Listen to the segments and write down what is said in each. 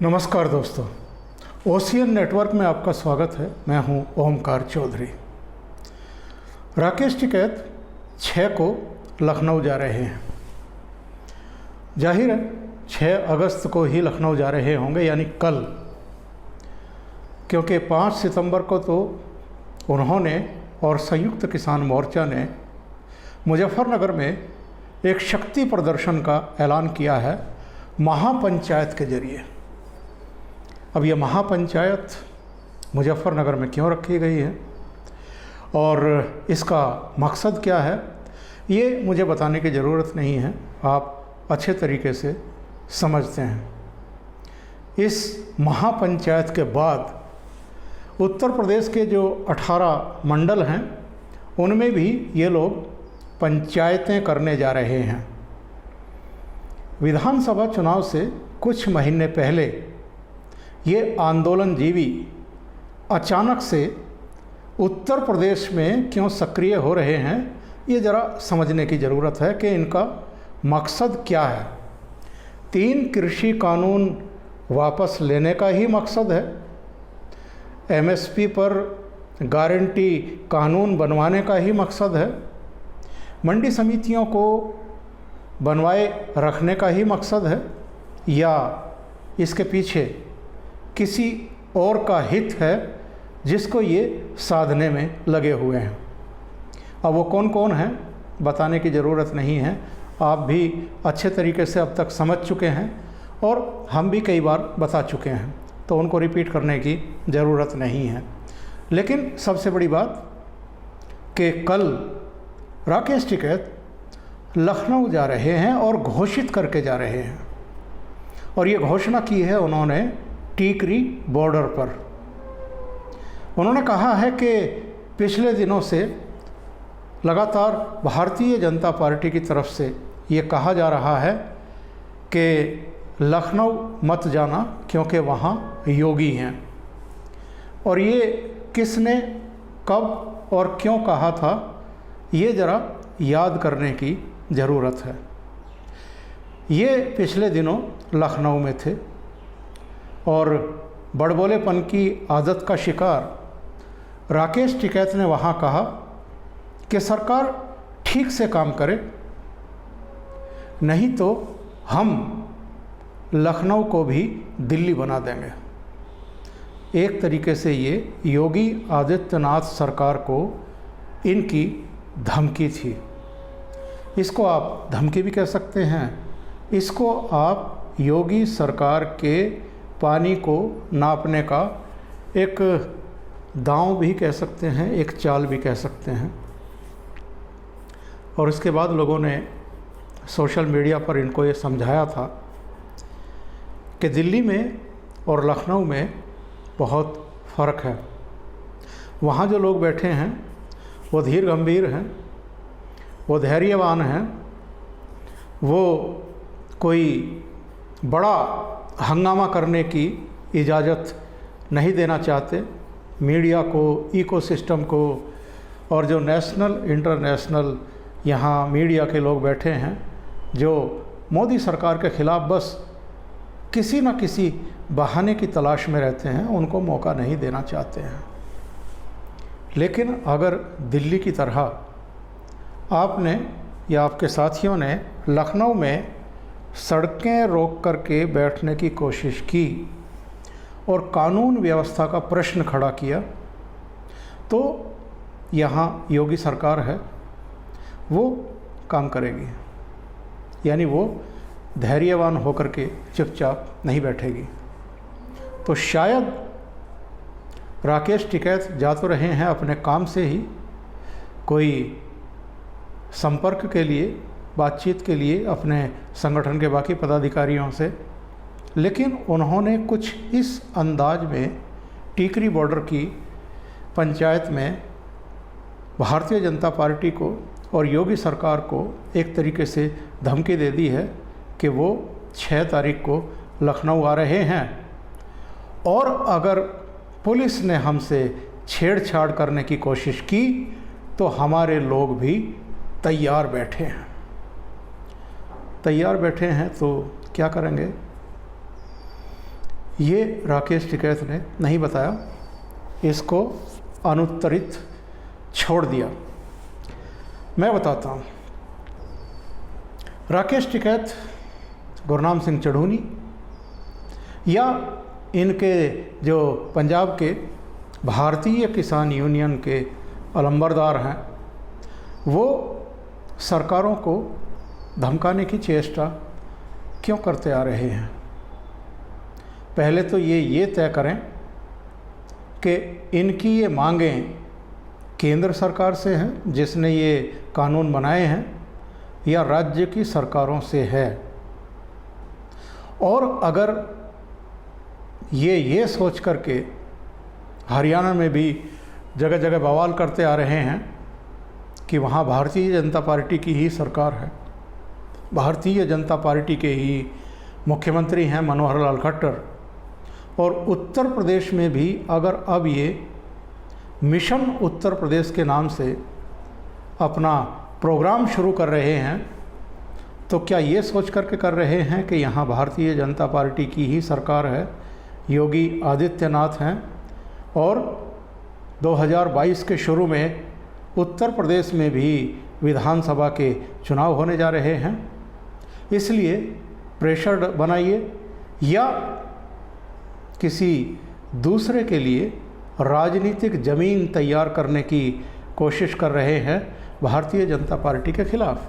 नमस्कार दोस्तों, ocean network में आपका स्वागत है। मैं हूं ओमकार चौधरी। राकेश टिकैत 6 को लखनऊ जा रहे हैं। जाहिर है 6 अगस्त को ही लखनऊ जा रहे होंगे, यानी कल, क्योंकि 5 सितंबर को तो उन्होंने और संयुक्त किसान मोर्चा ने मुजफ्फरनगर में एक शक्ति प्रदर्शन का ऐलान किया है महापंचायत के जरिए। अब यह महापंचायत मुजफ्फरनगर में क्यों रखी गई है और इसका मकसद क्या है, ये मुझे बताने की ज़रूरत नहीं है, आप अच्छे तरीके से समझते हैं। इस महापंचायत के बाद उत्तर प्रदेश के जो 18 मंडल हैं उनमें भी ये लोग पंचायतें करने जा रहे हैं। विधानसभा चुनाव से कुछ महीने पहले ये आंदोलनजीवी अचानक से उत्तर प्रदेश में क्यों सक्रिय हो रहे हैं, ये ज़रा समझने की ज़रूरत है कि इनका मकसद क्या है। 3 कृषि कानून वापस लेने का ही मकसद है, एमएसपी पर गारंटी कानून बनवाने का ही मकसद है, मंडी समितियों को बनवाए रखने का ही मकसद है, या इसके पीछे किसी और का हित है जिसको ये साधने में लगे हुए हैं। अब वो कौन कौन है बताने की ज़रूरत नहीं है, आप भी अच्छे तरीके से अब तक समझ चुके हैं और हम भी कई बार बता चुके हैं, तो उनको रिपीट करने की ज़रूरत नहीं है। लेकिन सबसे बड़ी बात कि कल राकेश टिकैत लखनऊ जा रहे हैं और घोषित करके जा रहे हैं, और ये घोषणा की है उन्होंने टीकरी बॉर्डर पर। उन्होंने कहा है कि पिछले दिनों से लगातार भारतीय जनता पार्टी की तरफ से ये कहा जा रहा है कि लखनऊ मत जाना क्योंकि वहाँ योगी हैं, और ये किसने कब और क्यों कहा था ये ज़रा याद करने की ज़रूरत है। ये पिछले दिनों लखनऊ में थे और बड़बोलेपन की आदत का शिकार राकेश टिकैत ने वहाँ कहा कि सरकार ठीक से काम करे, नहीं तो हम लखनऊ को भी दिल्ली बना देंगे। एक तरीके से ये योगी आदित्यनाथ सरकार को इनकी धमकी थी। इसको आप धमकी भी कह सकते हैं, इसको आप योगी सरकार के पानी को नापने का एक दांव भी कह सकते हैं, एक चाल भी कह सकते हैं। और इसके बाद लोगों ने सोशल मीडिया पर इनको ये समझाया था कि दिल्ली में और लखनऊ में बहुत फ़र्क है। वहाँ जो लोग बैठे हैं वो धीर गंभीर हैं, वो धैर्यवान हैं, वो कोई बड़ा हंगामा करने की इजाज़त नहीं देना चाहते मीडिया को, इकोसिस्टम को, और जो नेशनल इंटरनेशनल यहाँ मीडिया के लोग बैठे हैं जो मोदी सरकार के ख़िलाफ़ बस किसी न किसी बहाने की तलाश में रहते हैं, उनको मौका नहीं देना चाहते हैं। लेकिन अगर दिल्ली की तरह आपने या आपके साथियों ने लखनऊ में सड़कें रोक करके बैठने की कोशिश की और कानून व्यवस्था का प्रश्न खड़ा किया, तो यहाँ योगी सरकार है वो काम करेगी, यानी वो धैर्यवान होकर के चुपचाप नहीं बैठेगी। तो शायद राकेश टिकैत जा तो रहे हैं अपने काम से ही, कोई संपर्क के लिए, बातचीत के लिए अपने संगठन के बाकी पदाधिकारियों से, लेकिन उन्होंने कुछ इस अंदाज में टीकरी बॉर्डर की पंचायत में भारतीय जनता पार्टी को और योगी सरकार को एक तरीके से धमकी दे दी है कि वो 6 तारीख को लखनऊ आ रहे हैं, और अगर पुलिस ने हमसे छेड़छाड़ करने की कोशिश की तो हमारे लोग भी तैयार बैठे हैं। तैयार बैठे हैं तो क्या करेंगे? ये राकेश टिकैत ने नहीं बताया, इसको अनुत्तरित छोड़ दिया। मैं बताता हूँ। राकेश टिकैत, गुरनाम सिंह चढ़ूनी या इनके जो पंजाब के भारतीय किसान यूनियन के अलंबरदार हैं, वो सरकारों को धमकाने की चेष्टा क्यों करते आ रहे हैं? पहले तो ये तय करें कि इनकी ये मांगें केंद्र सरकार से हैं जिसने ये कानून बनाए हैं, या राज्य की सरकारों से है। और अगर ये सोच करके हरियाणा में भी जगह जगह बवाल करते आ रहे हैं कि वहाँ भारतीय जनता पार्टी की ही सरकार है, भारतीय जनता पार्टी के ही मुख्यमंत्री हैं मनोहर लाल खट्टर, और उत्तर प्रदेश में भी अगर अब ये मिशन उत्तर प्रदेश के नाम से अपना प्रोग्राम शुरू कर रहे हैं, तो क्या ये सोच करके कर रहे हैं कि यहाँ भारतीय जनता पार्टी की ही सरकार है, योगी आदित्यनाथ हैं, और 2022 के शुरू में उत्तर प्रदेश में भी विधानसभा के चुनाव होने जा रहे हैं, इसलिए प्रेशर बनाइए, या किसी दूसरे के लिए राजनीतिक ज़मीन तैयार करने की कोशिश कर रहे हैं भारतीय जनता पार्टी के खिलाफ।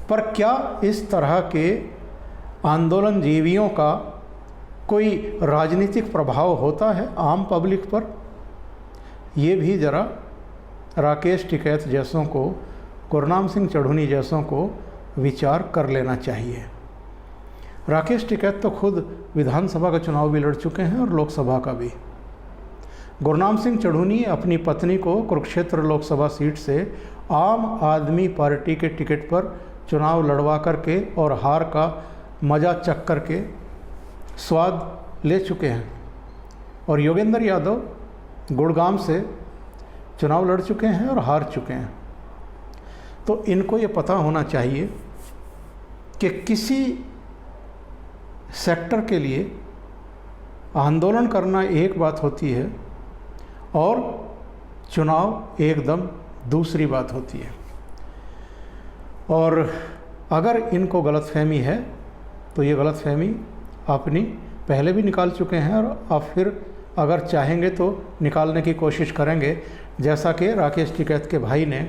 पर क्या इस तरह के आंदोलन जीवियों का कोई राजनीतिक प्रभाव होता है आम पब्लिक पर? ये भी ज़रा राकेश टिकैत जैसों को, गुरनाम सिंह चढ़ूनी जैसों को विचार कर लेना चाहिए। राकेश टिकैत तो खुद विधानसभा का चुनाव भी लड़ चुके हैं और लोकसभा का भी। गुरनाम सिंह चढ़ूनी अपनी पत्नी को कुरुक्षेत्र लोकसभा सीट से आम आदमी पार्टी के टिकट पर चुनाव लड़वा करके और हार का मज़ा चख करके स्वाद ले चुके हैं, और योगेंद्र यादव गुड़गांव से चुनाव लड़ चुके हैं और हार चुके हैं। तो इनको ये पता होना चाहिए कि किसी सेक्टर के लिए आंदोलन करना एक बात होती है और चुनाव एकदम दूसरी बात होती है। और अगर इनको गलतफहमी है तो ये गलतफहमी अपनी पहले भी निकाल चुके हैं, और अब फिर अगर चाहेंगे तो निकालने की कोशिश करेंगे, जैसा कि राकेश टिकैत के भाई ने,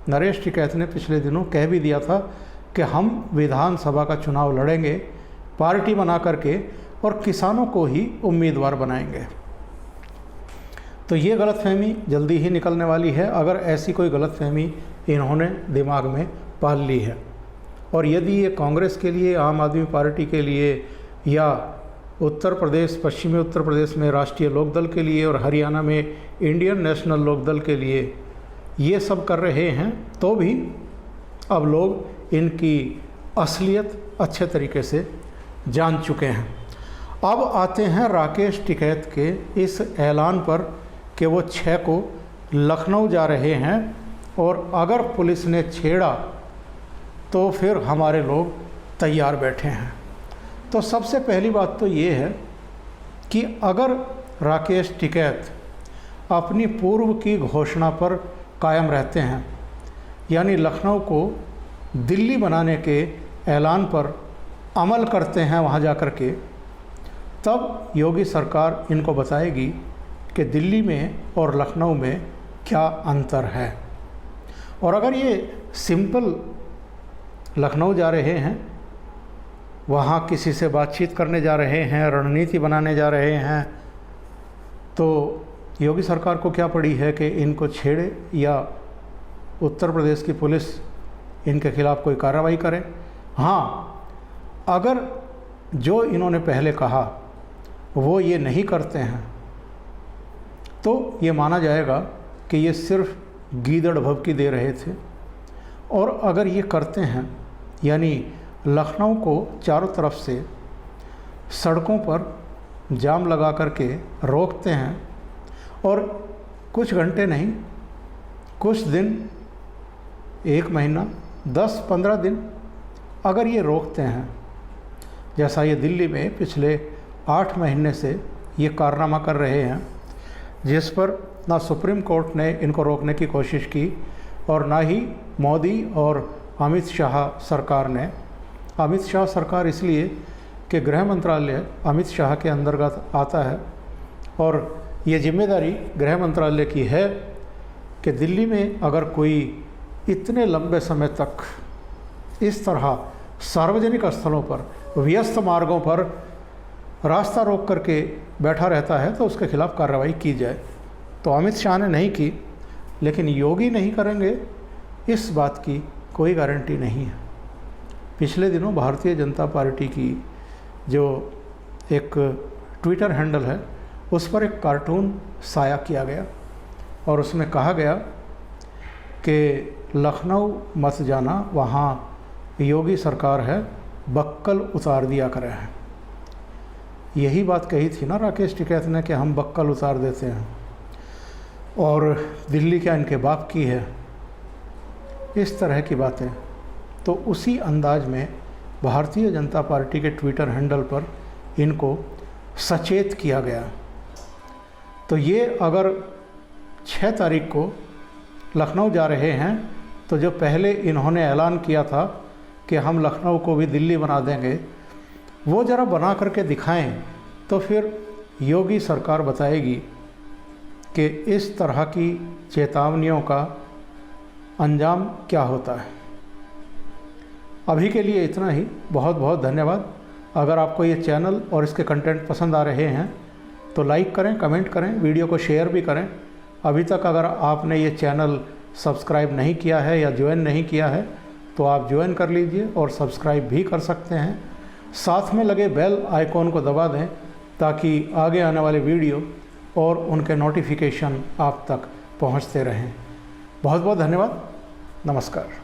नरेश टिकैत ने पिछले दिनों कह भी दिया था कि हम विधानसभा का चुनाव लड़ेंगे पार्टी बना करके और किसानों को ही उम्मीदवार बनाएंगे। तो ये गलतफहमी जल्दी ही निकलने वाली है, अगर ऐसी कोई गलतफहमी इन्होंने दिमाग में पाल ली है। और यदि ये कांग्रेस के लिए, आम आदमी पार्टी के लिए, या उत्तर प्रदेश, पश्चिमी उत्तर प्रदेश में राष्ट्रीय लोकदल के लिए और हरियाणा में इंडियन नेशनल लोकदल के लिए ये सब कर रहे हैं, तो भी अब लोग इनकी असलियत अच्छे तरीके से जान चुके हैं। अब आते हैं राकेश टिकैत के इस ऐलान पर कि वो 6 को लखनऊ जा रहे हैं, और अगर पुलिस ने छेड़ा तो फिर हमारे लोग तैयार बैठे हैं। तो सबसे पहली बात तो ये है कि अगर राकेश टिकैत अपनी पूर्व की घोषणा पर कायम रहते हैं, यानी लखनऊ को दिल्ली बनाने के ऐलान पर अमल करते हैं वहाँ जा कर के, तब योगी सरकार इनको बताएगी कि दिल्ली में और लखनऊ में क्या अंतर है। और अगर ये सिंपल लखनऊ जा रहे हैं, वहाँ किसी से बातचीत करने जा रहे हैं, रणनीति बनाने जा रहे हैं, तो योगी सरकार को क्या पड़ी है कि इनको छेड़े या उत्तर प्रदेश की पुलिस इनके खिलाफ़ कोई कार्रवाई करे। हाँ, अगर जो इन्होंने पहले कहा वो ये नहीं करते हैं तो ये माना जाएगा कि ये सिर्फ गीदड़ भभकी दे रहे थे, और अगर ये करते हैं, यानी लखनऊ को चारों तरफ से सड़कों पर जाम लगा करके रोकते हैं, और कुछ घंटे नहीं, कुछ दिन, 1 महीना, 10-15 दिन अगर ये रोकते हैं, जैसा ये दिल्ली में पिछले 8 महीने से ये कारनामा कर रहे हैं, जिस पर ना सुप्रीम कोर्ट ने इनको रोकने की कोशिश की और ना ही मोदी और अमित शाह सरकार ने। अमित शाह सरकार इसलिए कि गृह मंत्रालय अमित शाह के अंतर्गत आता है और ये जिम्मेदारी गृह मंत्रालय की है कि दिल्ली में अगर कोई इतने लंबे समय तक इस तरह सार्वजनिक स्थलों पर, व्यस्त मार्गों पर रास्ता रोक करके बैठा रहता है तो उसके खिलाफ़ कार्रवाई की जाए। तो अमित शाह ने नहीं की, लेकिन योगी नहीं करेंगे इस बात की कोई गारंटी नहीं है। पिछले दिनों भारतीय जनता पार्टी की जो एक ट्विटर हैंडल है उस पर एक कार्टून साया किया गया और उसमें कहा गया कि लखनऊ मत जाना, वहाँ योगी सरकार है, बक्कल उतार दिया करे हैं। यही बात कही थी ना राकेश टिकैत ने कि हम बक्कल उतार देते हैं, और दिल्ली क्या इनके बाप की है, इस तरह की बातें। तो उसी अंदाज में भारतीय जनता पार्टी के ट्विटर हैंडल पर इनको सचेत किया गया। तो ये अगर 6 तारीख को लखनऊ जा रहे हैं तो जो पहले इन्होंने ऐलान किया था कि हम लखनऊ को भी दिल्ली बना देंगे, वो ज़रा बना करके दिखाएं, तो फिर योगी सरकार बताएगी कि इस तरह की चेतावनियों का अंजाम क्या होता है। अभी के लिए इतना ही। बहुत बहुत धन्यवाद। अगर आपको ये चैनल और इसके कंटेंट पसंद आ रहे हैं तो लाइक करें, कमेंट करें, वीडियो को शेयर भी करें। अभी तक अगर आपने ये चैनल सब्सक्राइब नहीं किया है या ज्वाइन नहीं किया है तो आप ज्वाइन कर लीजिए और सब्सक्राइब भी कर सकते हैं। साथ में लगे बेल आइकॉन को दबा दें ताकि आगे आने वाले वीडियो और उनके नोटिफिकेशन आप तक पहुंचते रहें। बहुत बहुत धन्यवाद। नमस्कार।